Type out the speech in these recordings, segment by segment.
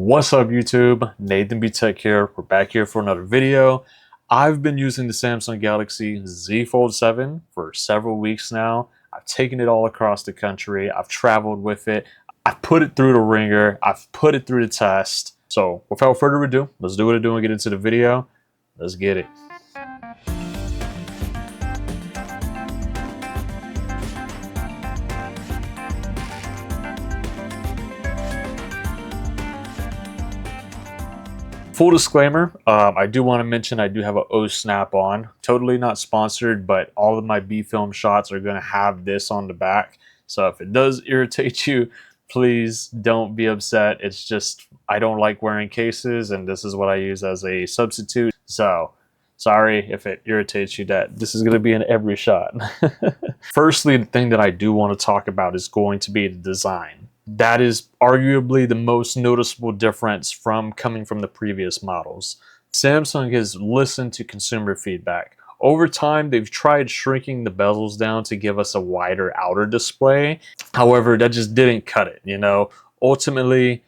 What's up YouTube? Nathan B Tech here. We're back here for another video. I've been using the Samsung Galaxy Z Fold 7 for several weeks now. I've taken it all across the country. I've traveled with it. I've put it through the ringer. I've put it through the test. So without further ado, let's do what I do and get into the video. Let's get it. Full disclaimer, I do want to mention I do have a O snap on. Totally not sponsored, but all of my B-film shots are going to have this on the back. So if it does irritate you, please don't be upset. It's just I don't like wearing cases, and this is what I use as a substitute. So sorry if it irritates you that this is going to be in every shot. Firstly, the thing that I do want to talk about is going to be the design. That is arguably the most noticeable difference from coming from the previous models. Samsung has listened to consumer feedback. Over time, they've tried shrinking the bezels down to give us a wider outer display. However, that just didn't cut it, you know. Ultimately,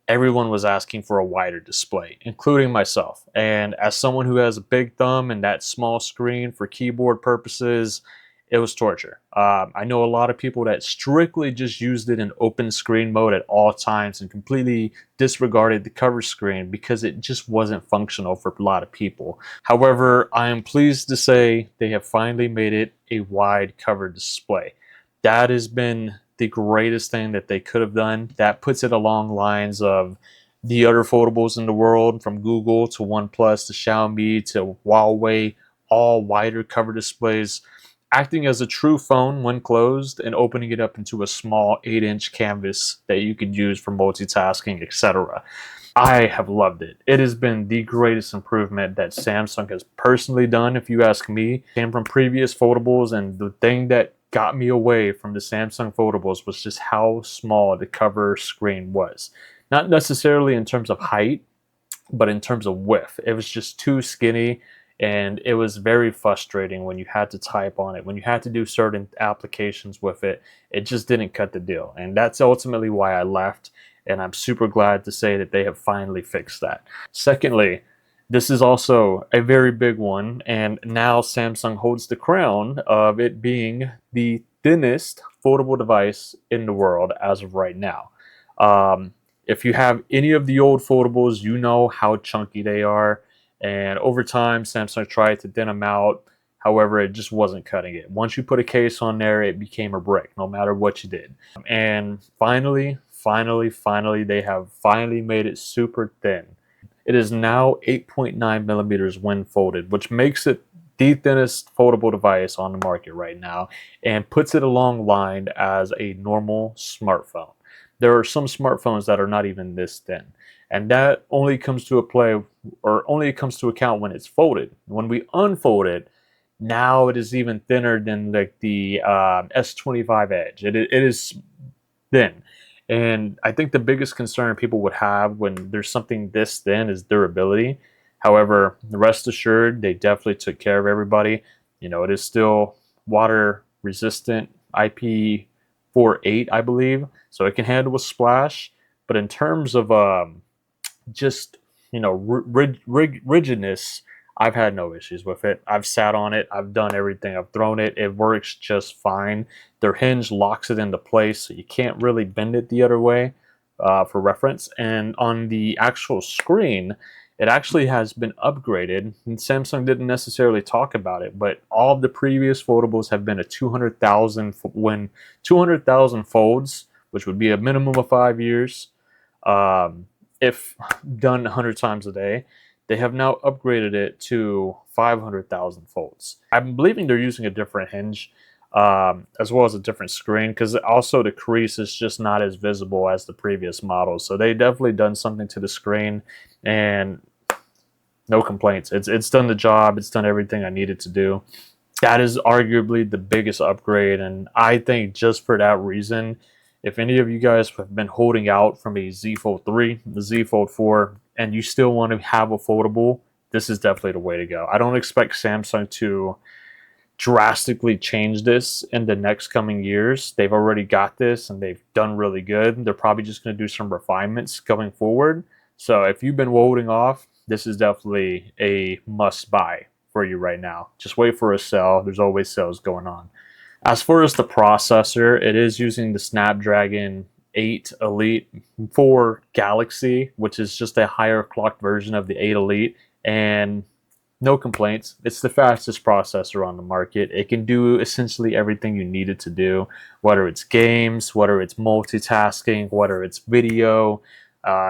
everyone was asking for a wider display, including myself. And as someone who has a big thumb and that small screen for keyboard purposes, it was torture. I know a lot of people that strictly just used it in open screen mode at all times and completely disregarded the cover screen because it just wasn't functional for a lot of people. However, I am pleased to say they have finally made it a wide cover display. That has been the greatest thing that they could have done. That puts it along lines of the other foldables in the world, from Google to OnePlus to Xiaomi to Huawei, all wider cover displays, acting as a true phone when closed and opening it up into a small 8-inch canvas that you could use for multitasking, etc. I have loved it. It has been the greatest improvement that Samsung has personally done, if you ask me. Came from previous foldables, and the thing that got me away from the Samsung foldables was just how small the cover screen was. Not necessarily in terms of height, but in terms of width. It was just too skinny. And it was very frustrating when you had to type on it, when you had to do certain applications with it. It just didn't cut the deal. And that's ultimately why I left. And I'm super glad to say that they have finally fixed that. Secondly, this is also a very big one. And now Samsung holds the crown of it being the thinnest foldable device in the world as of right now. If you have any of the old foldables, you know how chunky they are. And over time, Samsung tried to thin them out. However, it just wasn't cutting it. Once you put a case on there, it became a brick, no matter what you did. And finally, they have finally made it super thin. It is now 8.9 millimeters when folded, which makes it the thinnest foldable device on the market right now and puts it along line as a normal smartphone. There are some smartphones that are not even this thin. And that only comes to account when it's folded. When we unfold it, now it is even thinner than like the S25 Edge. It is thin. And I think the biggest concern people would have when there's something this thin is durability. However, rest assured, they definitely took care of everybody. You know, it is still water resistant, IP48, I believe. So it can handle a splash. But in terms of just, you know, rigidness, I've had no issues with it. I've sat on it. I've done everything. I've thrown it. It works just fine. Their hinge locks it into place, so you can't really bend it the other way, for reference. And on the actual screen, it actually has been upgraded. And Samsung didn't necessarily talk about it, but all of the previous foldables have been a 200,000 folds, which would be a minimum of 5 years. If done 100 times a day. They have now upgraded it to 500,000 folds. I'm believing they're using a different hinge, as well as a different screen, because also the crease is just not as visible as the previous models. So they definitely done something to the screen, and no complaints. It's done the job. It's done everything I needed to do. That is arguably the biggest upgrade, and I think just for that reason, if any of you guys have been holding out from a Z Fold 3, the Z Fold 4, and you still want to have a foldable, this is definitely the way to go. I don't expect Samsung to drastically change this in the next coming years. They've already got this and they've done really good. They're probably just going to do some refinements going forward. So if you've been holding off, this is definitely a must buy for you right now. Just wait for a sale. There's always sales going on. As far as the processor, it is using the Snapdragon 8 Elite for Galaxy, which is just a higher clocked version of the 8 Elite. And no complaints. It's the fastest processor on the market. It can do essentially everything you need it to do, whether it's games, whether it's multitasking, whether it's video.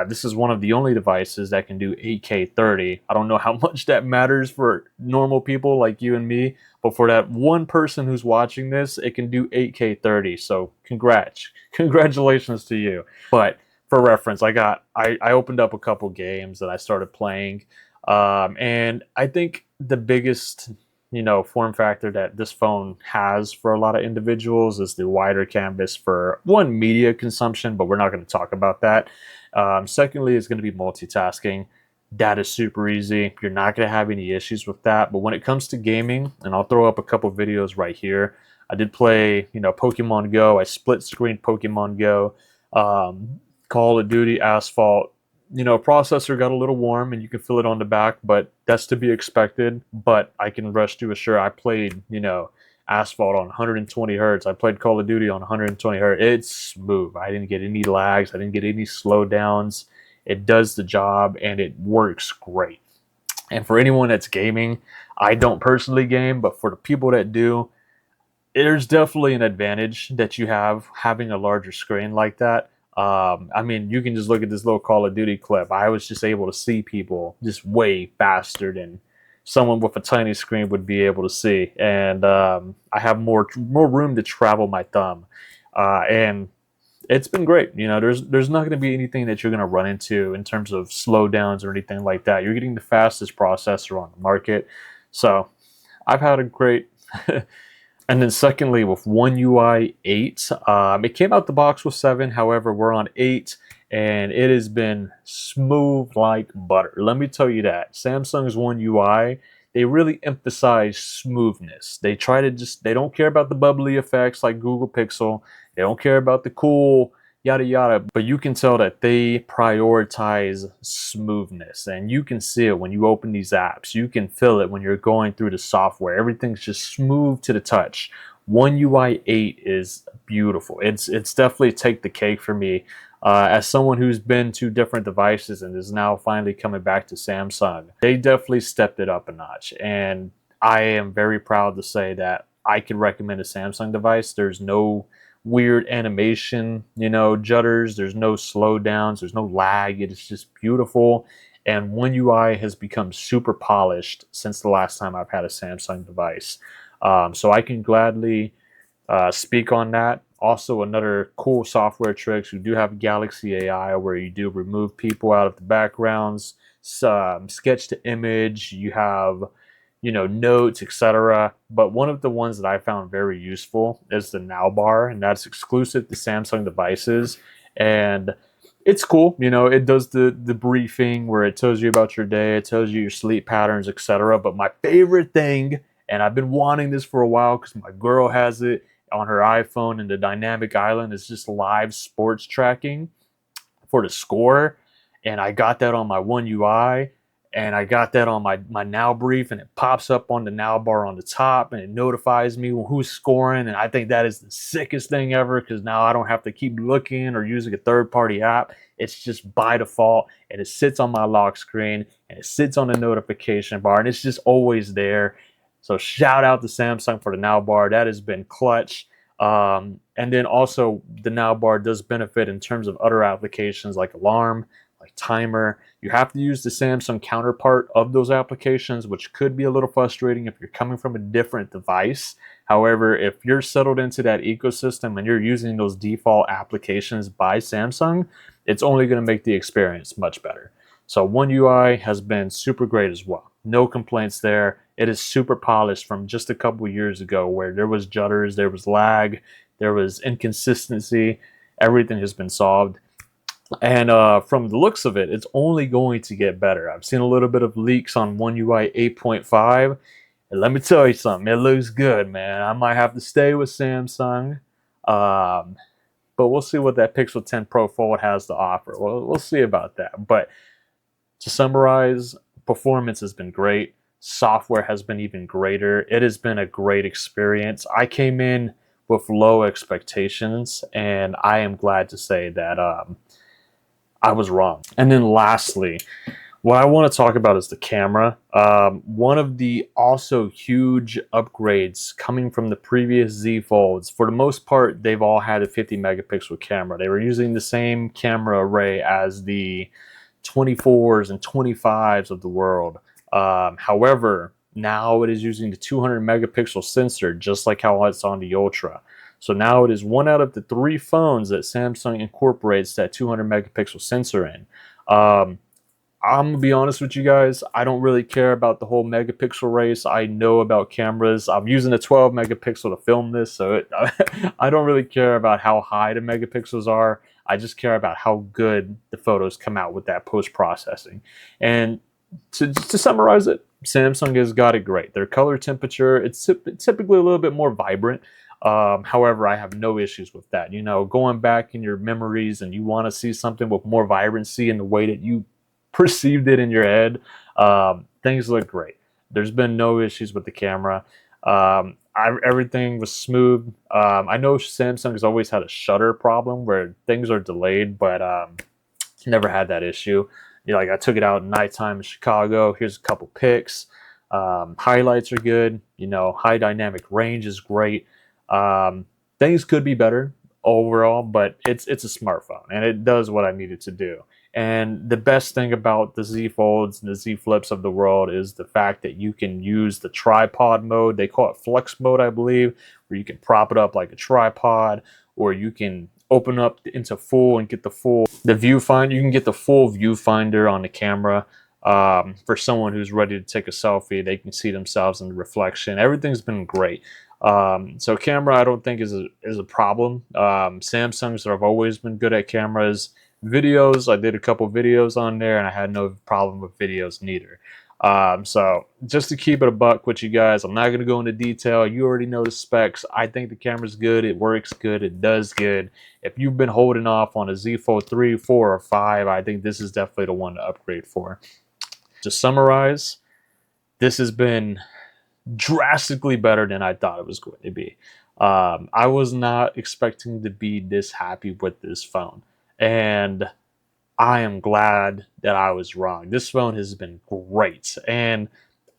This is one of the only devices that can do 8K 30. I don't know how much that matters for normal people like you and me, but for that one person who's watching this, it can do 8K 30. So congratulations to you. But for reference, I opened up a couple games that I started playing, and I think the biggest, form factor that this phone has for a lot of individuals is the wider canvas for one, media consumption, but we're not going to talk about that. Secondly, it's going to be multitasking. That is super easy. You're not going to have any issues with that. But when it comes to gaming, and I'll throw up a couple videos right here. I did play, Pokemon Go. I split screen Pokemon Go. Call of Duty, Asphalt. Processor got a little warm and you can feel it on the back, but that's to be expected. But I can rest you assure I played, Asphalt on 120 hertz. I played Call of Duty on 120 hertz. It's smooth. I didn't get any lags. I didn't get any slowdowns. It does the job and it works great. And for anyone that's gaming, I don't personally game, but for the people that do, there's definitely an advantage that you have having a larger screen like that. I mean, you can just look at this little Call of Duty clip. I was just able to see people just way faster than someone with a tiny screen would be able to see, and I have more room to travel my thumb, and it's been great. There's not going to be anything that you're going to run into in terms of slowdowns or anything like that. You're getting the fastest processor on the market, so I've had a great. And then secondly, with One UI 8, it came out the box with 7. However, we're on 8, and it has been smooth like butter. Let me tell you that. Samsung's One UI, they really emphasize smoothness. They don't care about the bubbly effects like Google Pixel. They don't care about the cool yada yada, but you can tell that they prioritize smoothness, and you can see it when you open these apps. You can feel it when you're going through the software. Everything's just smooth to the touch. One UI 8 is beautiful. It's definitely take the cake for me, as someone who's been to different devices and is now finally coming back to Samsung. They definitely stepped it up a notch, and I am very proud to say that I can recommend a Samsung device. There's no weird animation, jutters. There's no slowdowns. There's no lag. It is just beautiful. And One UI has become super polished since the last time I've had a Samsung device. So I can gladly speak on that. Also, another cool software tricks. You do have Galaxy AI where you do remove people out of the backgrounds, sketch to image. You have notes, etc. But one of the ones that I found very useful is the Now bar, and that's exclusive to Samsung devices. And it's cool. It does the briefing where it tells you about your day, it tells you your sleep patterns, etc. But my favorite thing, and I've been wanting this for a while because my girl has it on her iPhone, and the dynamic island is just live sports tracking for the score. And I got that on my One UI, and I got that on my Now Brief, and it pops up on the Now bar on the top, and it notifies me who's scoring. And I think that is the sickest thing ever, because now I don't have to keep looking or using a third-party app. It's just by default, and it sits on my lock screen, and it sits on the notification bar, and it's just always there. So shout out to Samsung for the Now bar. That has been clutch. And then also the Now bar does benefit in terms of other applications like alarm, like timer. You have to use the Samsung counterpart of those applications, which could be a little frustrating if you're coming from a different device. However, if you're settled into that ecosystem and you're using those default applications by Samsung, it's only going to make the experience much better. So One UI has been super great as well. No complaints there. It is super polished from just a couple years ago where there was jutters, there was lag, there was inconsistency. Everything has been solved. And from the looks of it, it's only going to get better. I've seen a little bit of leaks on One UI 8.5. And let me tell you something, it looks good, man. I might have to stay with Samsung. But we'll see what that Pixel 10 Pro Fold has to offer. We'll see about that. But To summarize, performance has been great. Software has been even greater. It has been a great experience. I came in with low expectations, and I am glad to say that I was wrong. And then lastly, what I want to talk about is the camera. One of the also huge upgrades coming from the previous Z Folds, for the most part, they've all had a 50 megapixel camera. They were using the same camera array as the 24s and 25s of the world. However, now it is using the 200 megapixel sensor, just like how it's on the Ultra. So now it is one out of the 3 phones that Samsung incorporates that 200 megapixel sensor in. I'm gonna be honest with you guys. I don't really care about the whole megapixel race. I know about cameras. I'm using a 12 megapixel to film this, so I don't really care about how high the megapixels are. I just care about how good the photos come out with that post processing. And to summarize it, Samsung has got it great. Their color temperature, it's typically a little bit more vibrant. However, I have no issues with that. You know, going back in your memories and you want to see something with more vibrancy in the way that you perceived it in your head, things look great. There's been no issues with the camera. Everything was smooth. I know Samsung has always had a shutter problem where things are delayed, but never had that issue. You know, like I took it out at nighttime in Chicago. Here's a couple pics. Highlights are good. You know, high dynamic range is great. Things could be better overall, but it's a smartphone and it does what I need it to do. And the best thing about the Z Folds and the Z Flips of the world is the fact that you can use the tripod mode. They call it flex mode, I believe, where you can prop it up like a tripod, or you can open up into full and get the viewfinder. You can get the full viewfinder on the camera. For someone who's ready to take a selfie, they can see themselves in the reflection. Everything's been great. So camera, I don't think is a problem. Samsungs have always been good at cameras. Videos, I did a couple videos on there, and I had no problem with videos neither. So just to keep it a buck with you guys, I'm not going to go into detail. You already know the specs. I think the camera's good. It works good. It does good. If you've been holding off on a Z Fold 3, 4, or 5, I think this is definitely the one to upgrade for. To summarize, this has been drastically better than I thought it was going to be. I was not expecting to be this happy with this phone, and I am glad that I was wrong. This phone has been great, and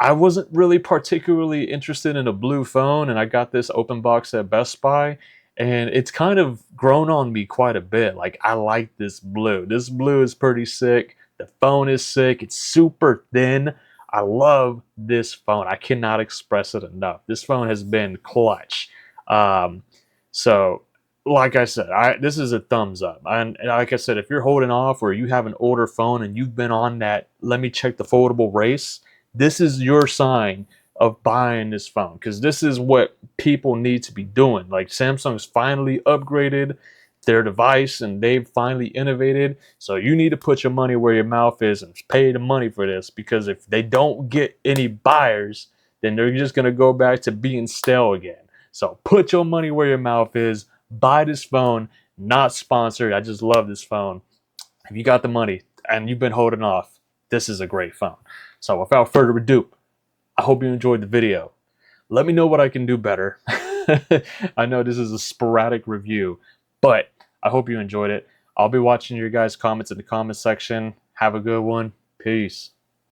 I wasn't really particularly interested in a blue phone, and I got this open box at Best Buy, and it's kind of grown on me quite a bit. Like, I like this blue. This blue is pretty sick. The phone is sick. It's super thin. I love this phone. I cannot express it enough. This phone has been clutch. Um, so like I said, this is a thumbs up. And like I said, if you're holding off or you have an older phone and you've been on that, let me check the foldable race, this is your sign of buying this phone, because this is what people need to be doing. Like, Samsung's finally upgraded their device and they've finally innovated. So you need to put your money where your mouth is and pay the money for this, because if they don't get any buyers, then they're just going to go back to being stale again. So put your money where your mouth is. Buy this phone. Not sponsored. I just love this phone. If you got the money and you've been holding off, this is a great phone. So without further ado, I hope you enjoyed the video. Let me know what I can do better. I know this is a sporadic review, but I hope you enjoyed it. I'll be watching your guys' comments in the comment section. Have a good one. Peace.